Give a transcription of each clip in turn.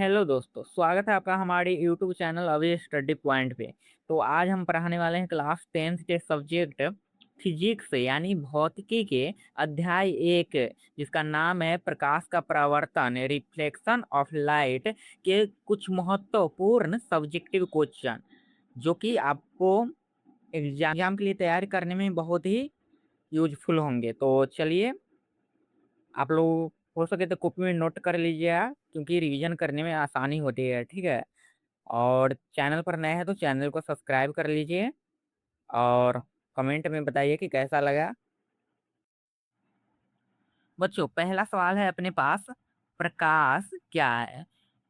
Hello दोस्तों, स्वागत है आपका हमारे यूट्यूब चैनल अभी स्टडी पॉइंट पे। तो आज हम पढ़ाने वाले हैं क्लास 10th के सब्जेक्ट फिजिक्स यानी भौतिकी के अध्याय 1, जिसका नाम है प्रकाश का परावर्तन, रिफ्लेक्शन ऑफ लाइट के कुछ महत्वपूर्ण सब्जेक्टिव क्वेश्चन जो कि आपको एग्जाम के लिए तैयारी करने में बहुत ही यूजफुल होंगे। तो चलिए, आप लोग हो सके तो कॉपी में नोट कर लीजिए आप, क्योंकि रिवीजन करने में आसानी होती है। ठीक है। और चैनल पर नए हैं तो चैनल को सब्सक्राइब कर लीजिए और कमेंट में बताइए कि कैसा लगा। बच्चों, पहला सवाल है अपने पास, प्रकाश क्या है।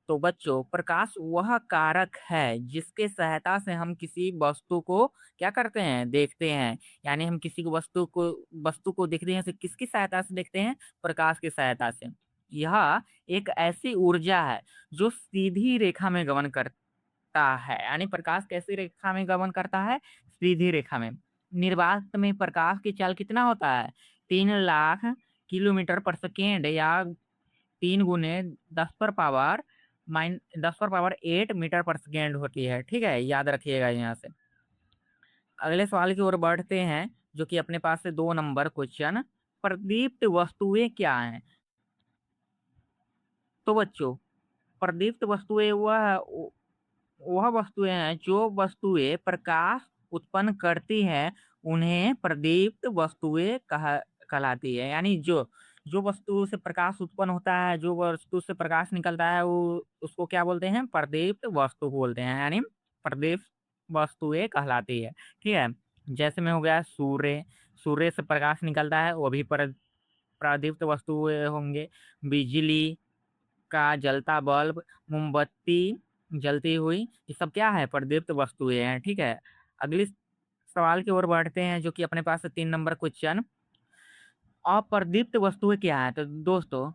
तो बच्चों, प्रकाश वह कारक है जिसके सहायता से हम किसी वस्तु को क्या करते हैं, देखते हैं। यानी हम किसी को वस्तु को देखते हैं तो किसकी सहायता से देखते हैं, प्रकाश की सहायता से। यह एक ऐसी ऊर्जा है जो सीधी रेखा में गमन करता है। यानी प्रकाश कैसी रेखा में गमन करता है, सीधी रेखा में। निर्वात में प्रकाश की चाल कितना होता है, 3 लाख किलोमीटर पर सेकेंड, या 3 × 10⁻8 मीटर पर सेकेंड होती है। ठीक है, याद रखिएगा यहाँ से। अगले सवाल की ओर बढ़ते हैं, जो कि अपने पास से 2 नंबर क्वेश्चन, प्रदीप्त वस्तुएं क्या हैं। तो बच्चों, प्रदीप्त वस्तुएं वह वस्तुएं हैं जो वस्तुएं प्रकाश उत्पन्न करती हैं, उन्हें प्रदीप्त वस्तुएं कहलाती है। यानी जो जो वस्तु से प्रकाश उत्पन्न होता है, जो वस्तु से प्रकाश निकलता है, वो उसको क्या बोलते हैं, प्रदीप्त वस्तु बोलते हैं। यानी प्रदीप्त वस्तुएं कहलाती है। ठीक है। जैसे में हो गया सूर्य, सूर्य से प्रकाश निकलता है, वो भी प्रदीप्त वस्तुएं होंगे। बिजली का जलता बल्ब, मोमबत्ती जलती हुई, ये सब क्या है, प्रदीप्त वस्तुएं हैं। ठीक है। अगली सवाल की ओर बढ़ते हैं, जो कि अपने पास है 3 नंबर क्वेश्चन, अप्रदीप्त वस्तुएं क्या है। तो दोस्तों,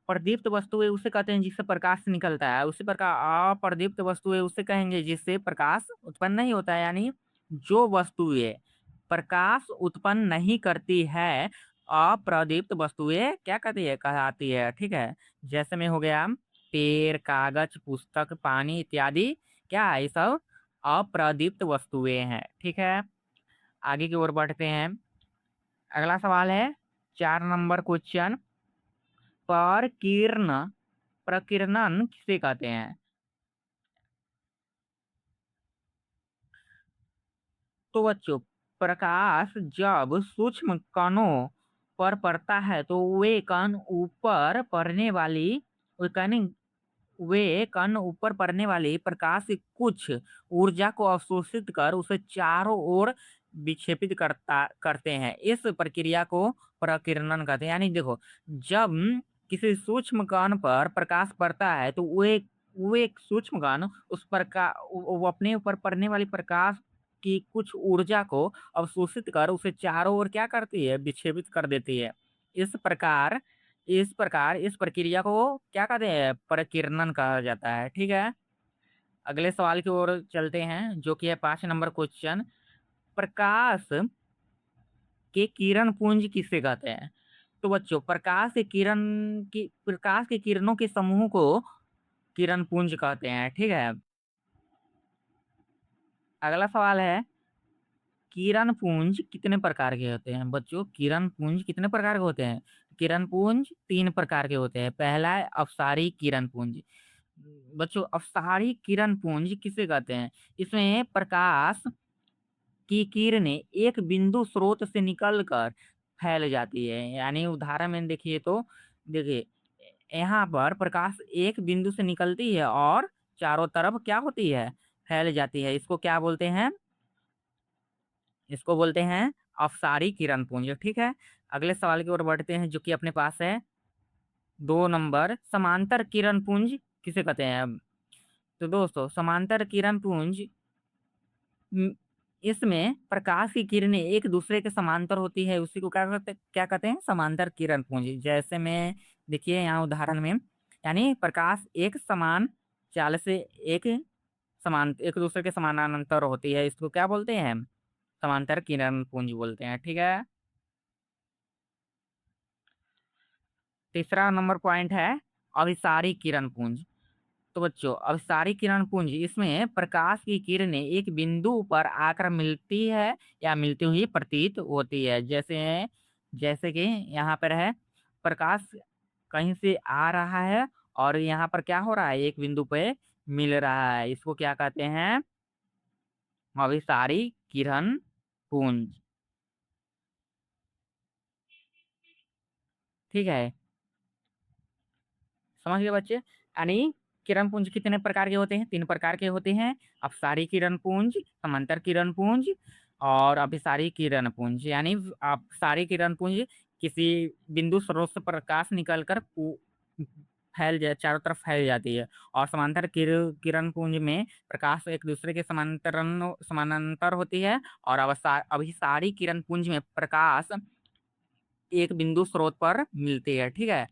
प्रदीप्त वस्तुएं उसे कहते हैं जिससे प्रकाश निकलता है। उसी प्रकार अप्रदीप्त वस्तुएं उसे कहेंगे जिससे प्रकाश उत्पन्न नहीं होता है। यानी जो वस्तुएं प्रकाश उत्पन्न नहीं करती है, अप्रदीप्त वस्तुएं क्या कहती है, कहलाती है। ठीक है। जैसे में हो गया पेड़, कागज, पुस्तक, पानी इत्यादि, क्या है, ये सब अप्रदीप्त वस्तुएं हैं। ठीक है। आगे की ओर बढ़ते हैं। अगला सवाल है 4 नंबर क्वेश्चन, प्रकीर्णन किसे कहते हैं। तो बच्चों, प्रकाश जब सूक्ष्म कणों पर पड़ता है तो वे कण ऊपर पड़ने वाली वे कण वे कण ऊपर पड़ने वाली प्रकाश की कुछ ऊर्जा को अवशोषित कर उसे चारों ओर विक्षेपित करते हैं। इस प्रक्रिया को प्रकीर्णन कहते हैं। यानी देखो, जब किसी सूक्ष्म कण पर प्रकाश पड़ता है तो वो एक सूक्ष्म कण उस प्रकाश, वो अपने ऊपर पड़ने वाली प्रकाश की कुछ ऊर्जा को अवशोषित कर उसे चारों ओर क्या करती है, विक्षेपित कर देती है। इस प्रकार इस प्रक्रिया को क्या कहते हैं, प्रकीर्णन कहा जाता है। ठीक है। अगले सवाल की ओर चलते हैं, जो कि है 5 नंबर क्वेश्चन, प्रकाश के किरण पुंज किसे कहते हैं। तो बच्चों, प्रकाश के किरणों के समूह को किरण पुंज कहते हैं। ठीक है। अगला सवाल है, किरण पुंज कितने प्रकार के होते हैं। बच्चों, किरण पुंज कितने प्रकार के होते हैं। किरण पुंज 3 प्रकार के होते हैं। पहला है अपसारी किरण पुंज। बच्चों, अपसारी किरण पुंज किसे कहते हैं, इसमें प्रकाश की किरणें एक बिंदु स्रोत से निकलकर फैल जाती है। यानी उदाहरण में देखिए तो, देखिए यहाँ पर प्रकाश एक बिंदु से निकलती है और चारों तरफ क्या होती है, फैल जाती है। इसको बोलते हैं अपसारी किरण पुंज। ठीक है। अगले सवाल की ओर बढ़ते हैं, जो कि अपने पास है 2 नंबर, समांतर किरण पुंज किसे कहते हैं। तो दोस्तों, समांतर किरण पुंज, म, इसमें प्रकाश की किरणें एक दूसरे के समांतर होती है, उसी को क्या कहते हैं, समांतर किरण पुंज। जैसे में देखिए यहाँ उदाहरण में, यानी प्रकाश एक समान चाल से एक दूसरे के समानांतर होती है, इसको क्या बोलते हैं, समांतर किरण पुंज बोलते हैं। ठीक है। तीसरा नंबर पॉइंट है अभिसारी किरण पुंज। तो बच्चों अब सारी किरण पुंज इसमें प्रकाश की किरणें एक बिंदु पर आकर मिलती है या मिलती हुई प्रतीत होती है। जैसे जैसे कि यहाँ पर है प्रकाश कहीं से आ रहा है और यहाँ पर क्या हो रहा है, एक बिंदु पे मिल रहा है। इसको क्या कहते हैं, अभिसारी किरण पुंज। ठीक है, समझ गए बच्चे। यानी किरण पुंज कितने प्रकार के होते हैं, 3 प्रकार के होते हैं। अपसारी किरण पुंज, समांतर किरण पुंज और अभिसारी किरण पुंज। यानी अपसारी किरण पुंज किसी बिंदु स्रोत से प्रकाश निकलकर फैल जाए, चारों तरफ फैल जाती है। और समांतर किरण पुंज में प्रकाश एक दूसरे के समानांतर होती है। और अभिसारी किरण पुंज में प्रकाश एक बिंदु स्रोत पर मिलती है। ठीक है,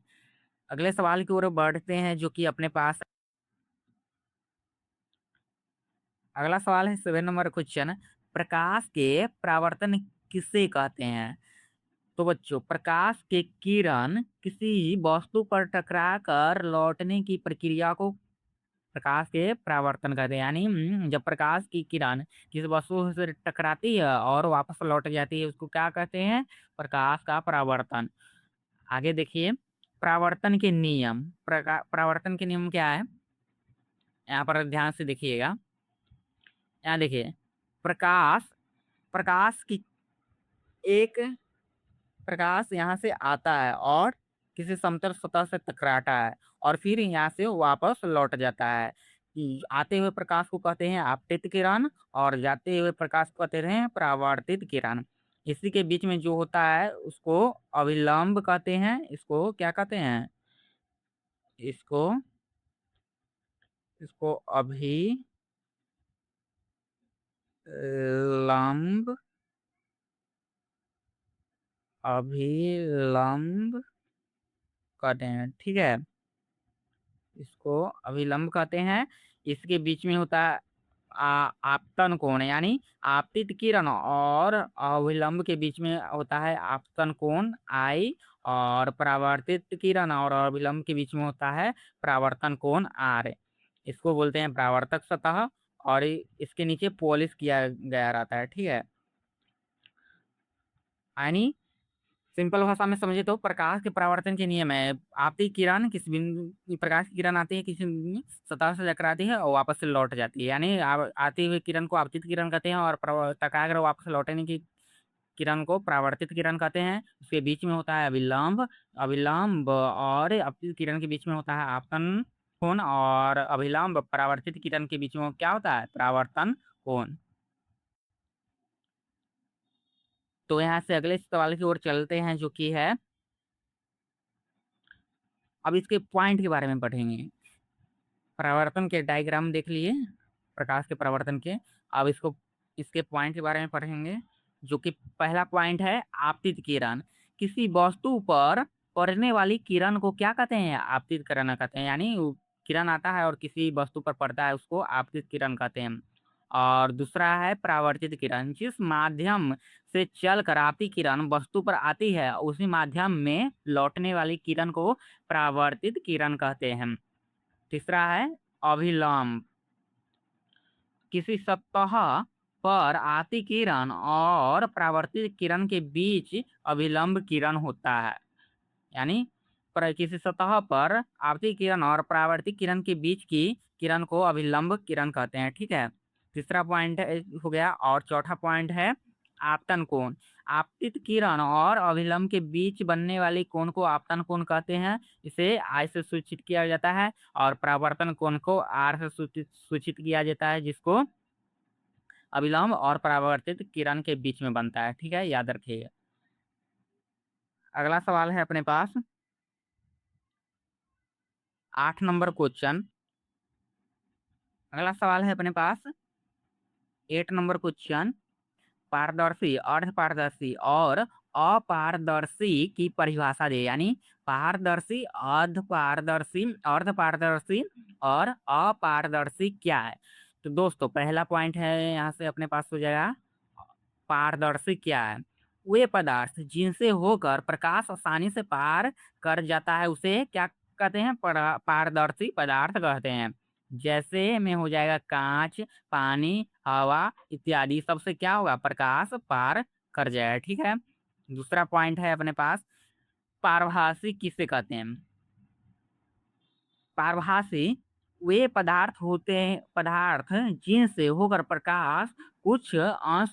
अगले सवाल की ओर बढ़ते हैं जो कि अपने पास अगला सवाल है 7 नंबर क्वेश्चन। प्रकाश के परावर्तन किसे कहते हैं। तो बच्चों प्रकाश के किरण किसी वस्तु पर टकरा कर लौटने की प्रक्रिया को प्रकाश के परावर्तन कहते हैं। यानी जब प्रकाश की किरण किसी वस्तु से टकराती है और वापस लौट जाती है उसको क्या कहते हैं, प्रकाश का परावर्तन। आगे देखिए परावर्तन के नियम। परावर्तन के नियम क्या है, यहाँ पर ध्यान से देखिएगा। यहाँ देखिए प्रकाश प्रकाश की एक प्रकाश यहाँ से आता है और किसी समतल सतह से टकराता है और फिर यहाँ से वापस लौट जाता है। आते हुए प्रकाश को कहते हैं आपतित किरण और जाते हुए प्रकाश को कहते हैं परावर्तित किरण। इसी के बीच में जो होता है उसको अभिलंब कहते हैं। इसको क्या कहते हैं, इसको इसको अभिलंब अभिलंब कहते हैं। ठीक है, इसको अभिलंब कहते हैं। इसके बीच में होता है आपतन कोण। यानी आपतित किरण और अभिलंब के बीच में होता है आपतन कोण आई और परावर्तित किरण और अभिलंब के बीच में होता है परावर्तन कोण आर। इसको बोलते हैं परावर्तक सतह और इसके नीचे पॉलिश किया गया रहता है। ठीक है, यानी सिंपल भाषा में समझे तो प्रकाश के परावर्तन के नियम है। आपती किरण किसी बिंदु प्रकाश की किरण आती है किसी सतह से टकराती है और वापस से लौट जाती है। यानी आती हुई किरण को आपतित किरण कहते हैं और टकरा कर वापस लौटने की किरण को परावर्तित किरण कहते हैं। उसके बीच में होता है अभिलंब अभिलंब और आपतित किरण के बीच में होता है आपतन कोण और अभिलंब परावर्तित किरण के बीच में क्या होता है, परावर्तन कोण। तो यहाँ से अगले सवाल की ओर चलते हैं जो कि है, अब इसके पॉइंट के बारे में पढ़ेंगे। परावर्तन के डायग्राम देख लिए प्रकाश के परावर्तन के। अब इसको इसके पॉइंट के बारे में पढ़ेंगे जो कि पहला पॉइंट है आपतित किरण। किसी वस्तु पर पड़ने वाली किरण को क्या कहते हैं, आपतित किरण कहते हैं। यानी किरण आता है और किसी वस्तु पर पड़ता है उसको आपतित किरण कहते हैं। और दूसरा है परावर्तित किरण। जिस माध्यम से चलकर आपतित किरण वस्तु पर आती है उसी माध्यम में लौटने वाली किरण को परावर्तित किरण कहते हैं। तीसरा है अभिलंब। किसी सतह पर आती किरण और परावर्तित किरण के बीच अभिलंब किरण होता है। यानी पर किसी सतह पर आपतित किरण और परावर्तित किरण के बीच की किरण को अभिलंब किरण कहते हैं। ठीक है, तीसरा पॉइंट हो गया। और चौथा पॉइंट है आपतन कोण। आपतित किरण और अभिलंब के बीच बनने वाली कोण को आपतन कोण कहते हैं। इसे आई से सूचित किया जाता है और परावर्तन कोण को आर से सूचित किया जाता है, जिसको अभिलंब और परावर्तित किरण के बीच में बनता है। ठीक है, याद रखिएगा। अगला सवाल है अपने पास 8 नंबर क्वेश्चन। अगला सवाल है अपने पास 8 नंबर क्वेश्चन। पारदर्शी, अर्धपारदर्शी और अपारदर्शी की परिभाषा दे। यानी पारदर्शी, अर्धपारदर्शी, अर्धपारदर्शी और अपारदर्शी क्या है। तो दोस्तों पहला पॉइंट है यहाँ से अपने पास हो जाएगा पारदर्शी क्या है। वे पदार्थ जिनसे होकर प्रकाश आसानी से पार कर जाता है उसे क्या कहते हैं, पारदर्शी पदार्थ कहते हैं। जैसे में हो जाएगा कांच, पानी, हवा इत्यादि सबसे क्या होगा, प्रकाश पार कर जाएगा। ठीक है। दूसरा पॉइंट है अपने पास, पारभासी किसे कहते हैं। पारभासी वे पदार्थ होते हैं, पदार्थ जिनसे होकर प्रकाश कुछ अंश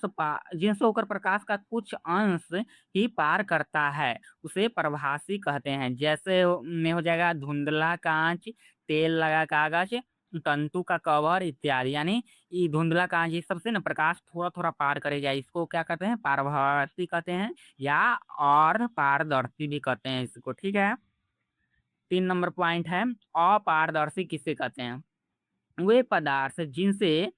जिनसे होकर प्रकाश का कुछ अंश ही पार करता है, उसे प्रभासी कहते हैं। जैसे में हो जाएगा धुंधला कांच, तेल लगा कागज, तंतु का कवर इत्यादि। यानी ये धुंधला कांच ये सबसे ना प्रकाश थोड़ा थोड़ा पार करेगा, इसको क्या कहते हैं, पारभासी कहते हैं, या और पारदर्शी भी कहते हैं इसको। ठीक है। 3 नंबर पॉइंट है, अपारदर्शी किसे कहते हैं। वे पदार्थ जिनसे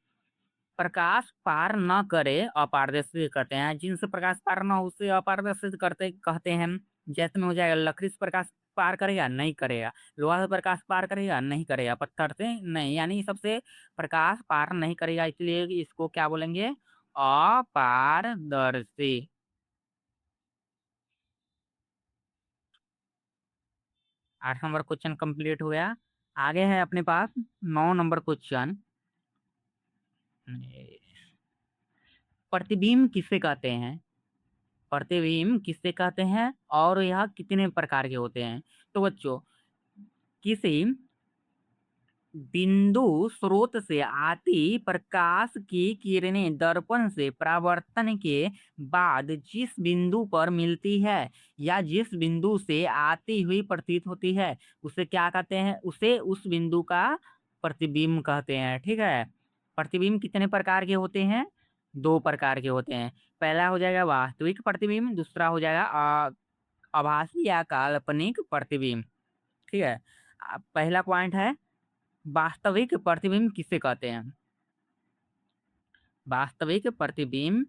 प्रकाश पार न करे अपारदर्शी कहते हैं, जिनसे प्रकाश पार न हो उसे अपारदर्शी करते कहते हैं। जैसे में हो जाएगा लकड़ी से प्रकाश पार करेगा, नहीं करेगा। लोहा से प्रकाश पार करेगा, नहीं करेगा। पत्थर से नहीं, यानी सबसे प्रकाश पार नहीं करेगा, इसलिए इसको क्या बोलेंगे, अपारदर्शी। 8 नंबर क्वेश्चन कंप्लीट हो गया। आगे है अपने पास 9 नंबर क्वेश्चन, प्रतिबिंब किसे कहते हैं। प्रतिबिंब किसे कहते हैं और यह कितने प्रकार के होते हैं। तो बच्चों, किसी बिंदु स्रोत से आती प्रकाश की किरणें दर्पण से परावर्तन के बाद जिस बिंदु पर मिलती है या जिस बिंदु से आती हुई प्रतीत होती है, उसे क्या कहते हैं, उसे उस बिंदु का प्रतिबिंब कहते हैं। ठीक है। प्रतिबिंब कितने प्रकार के होते हैं, 2 प्रकार के होते हैं। पहला हो जाएगा वास्तविक प्रतिबिंब, दूसरा हो जाएगा आभासी या काल्पनिक प्रतिबिंब। ठीक है। पहला पॉइंट है, वास्तविक प्रतिबिंब किसे कहते हैं। वास्तविक प्रतिबिंब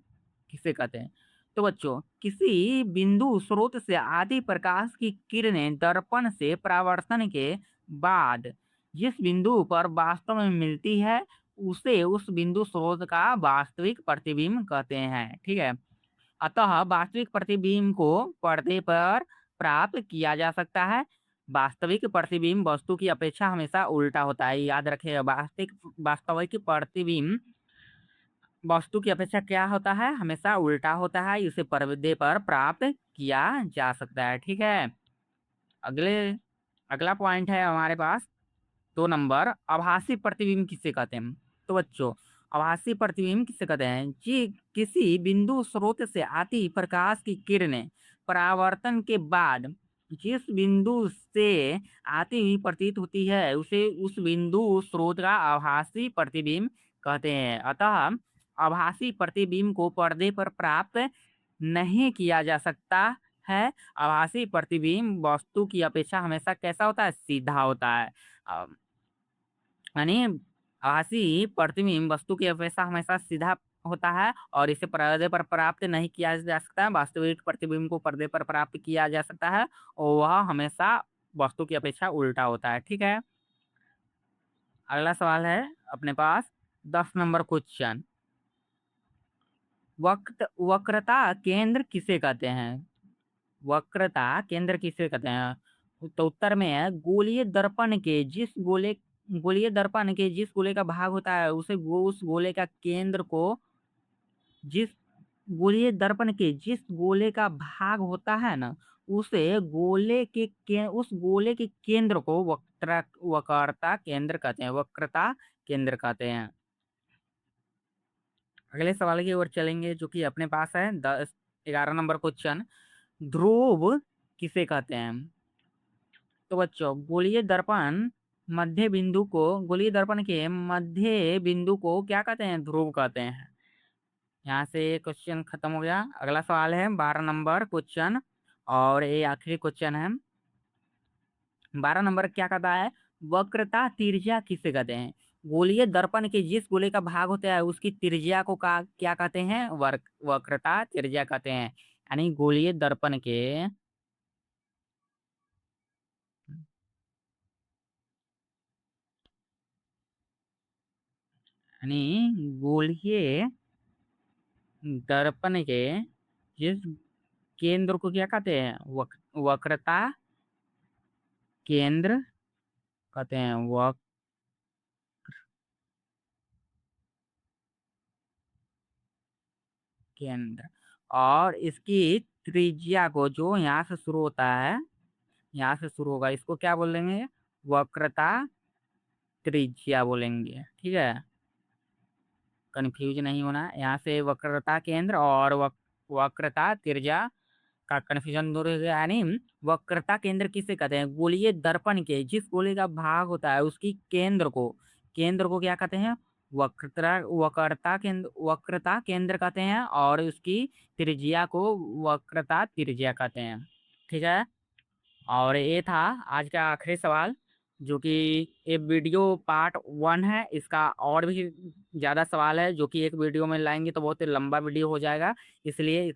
किसे कहते हैं। तो बच्चों, किसी बिंदु स्रोत से आती प्रकाश की किरणें दर्पण से परावर्तन के बाद जिस बिंदु पर वास्तव में मिलती है, उसे उस बिंदु स्रोत का वास्तविक प्रतिबिंब कहते हैं। ठीक है। अतः वास्तविक प्रतिबिंब को पर्दे पर प्राप्त किया जा सकता है। वास्तविक प्रतिबिंब वस्तु की अपेक्षा हमेशा उल्टा होता है, याद रखिएगा। वास्तविक प्रतिबिंब वस्तु की अपेक्षा क्या होता है, हमेशा उल्टा होता है। इसे पर्दे पर प्राप्त किया जा सकता है। ठीक है। अगले अगला पॉइंट है हमारे पास 2 नंबर, आभासी प्रतिबिंब किसे कहते हैं। तो बच्चों, आभासी प्रतिबिंब किसे कहते हैं, जी किसी बिंदु स्रोत से आती प्रकाश की किरणें परावर्तन के बाद जिस बिंदु से आती हुई प्रतीत होती है, उसे उस बिंदु स्रोत का आभासी प्रतिबिंब कहते हैं। अतः आभासी प्रतिबिंब को पर्दे पर प्राप्त नहीं किया जा सकता है। आभासी प्रतिबिंब वस्तु की अपेक्षा हमेशा कैसा होता है, सीधा होता है। यानी आभासी प्रतिबिंब वस्तु की अपेक्षा हमेशा सीधा होता है और इसे पर्दे पर प्राप्त नहीं किया जा सकता है। वास्तविक प्रतिबिंब को पर्दे पर प्राप्त किया जा सकता है और वह हमेशा वस्तु की अपेक्षा उल्टा होता है। ठीक है। अगला सवाल है अपने पास 10 नंबर क्वेश्चन, वक्रता केंद्र किसे कहते हैं। वक्रता केंद्र किसे कहते हैं। तो उत्तर में है, गोलीय दर्पण के जिस गोले का भाग होता है उसे उस गोले का केंद्र को जिस गोलीय दर्पण के जिस गोले का भाग होता है ना, उसे उस गोले के केंद्र को वक्रता केंद्र कहते हैं। वक्रता केंद्र कहते हैं। अगले सवाल की ओर चलेंगे जो कि अपने पास है 11 नंबर क्वेश्चन, ध्रुव किसे कहते हैं। तो बच्चों, गोलीय दर्पण के मध्य बिंदु को क्या कहते हैं, ध्रुव कहते हैं। यहाँ से क्वेश्चन खत्म हो गया। अगला सवाल है 12 नंबर क्वेश्चन और ये आखिरी क्वेश्चन है। 12 नंबर क्या कहता है, वक्रता त्रिज्या किसे कहते हैं। गोलीय दर्पण के जिस गोले का भाग होता है उसकी त्रिज्या को क्या कहते हैं, वक्रता त्रिज्या कहते हैं। यानी गोलीय दर्पण के यानी गोलीय दर्पण के जिस केंद्र को क्या कहते हैं, वक्रता केंद्र कहते हैं। केंद्र और इसकी त्रिज्या को जो यहाँ से शुरू होता है, यहाँ से शुरू होगा, इसको क्या बोलेंगे? वक्रता त्रिज्या बोलेंगे। ठीक है, कंफ्यूज नहीं होना। यहाँ से वक्रता केंद्र और वक्रता त्रिज्या का कन्फ्यूजन दूर हो गया। यानी वक्रता केंद्र किसे कहते हैं? गोलीय दर्पण के जिस गोले का भाग होता है उसकी केंद्र को क्या कहते हैं? वक्रता केंद्र कहते हैं और उसकी त्रिज्या को वक्रता त्रिज्या कहते हैं। ठीक है, और ये था आज का आखिरी सवाल, जो कि ये वीडियो पार्ट 1 है। इसका और भी ज़्यादा सवाल है जो कि एक वीडियो में लाएंगे तो बहुत ही लंबा वीडियो हो जाएगा, इसलिए इस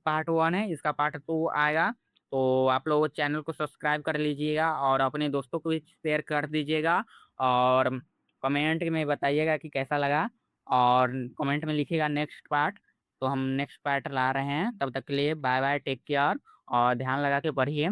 पार्ट 1 है, इसका पार्ट 2 आएगा। तो आप लोग चैनल को सब्सक्राइब कर लीजिएगा और अपने दोस्तों को भी शेयर कर दीजिएगा और कमेंट में बताइएगा कि कैसा लगा, और कमेंट में लिखिएगा नेक्स्ट पार्ट। तो हम नेक्स्ट पार्ट ला रहे हैं, तब तक के लिए बाय बाय, टेक केयर और ध्यान लगा के पढ़िए।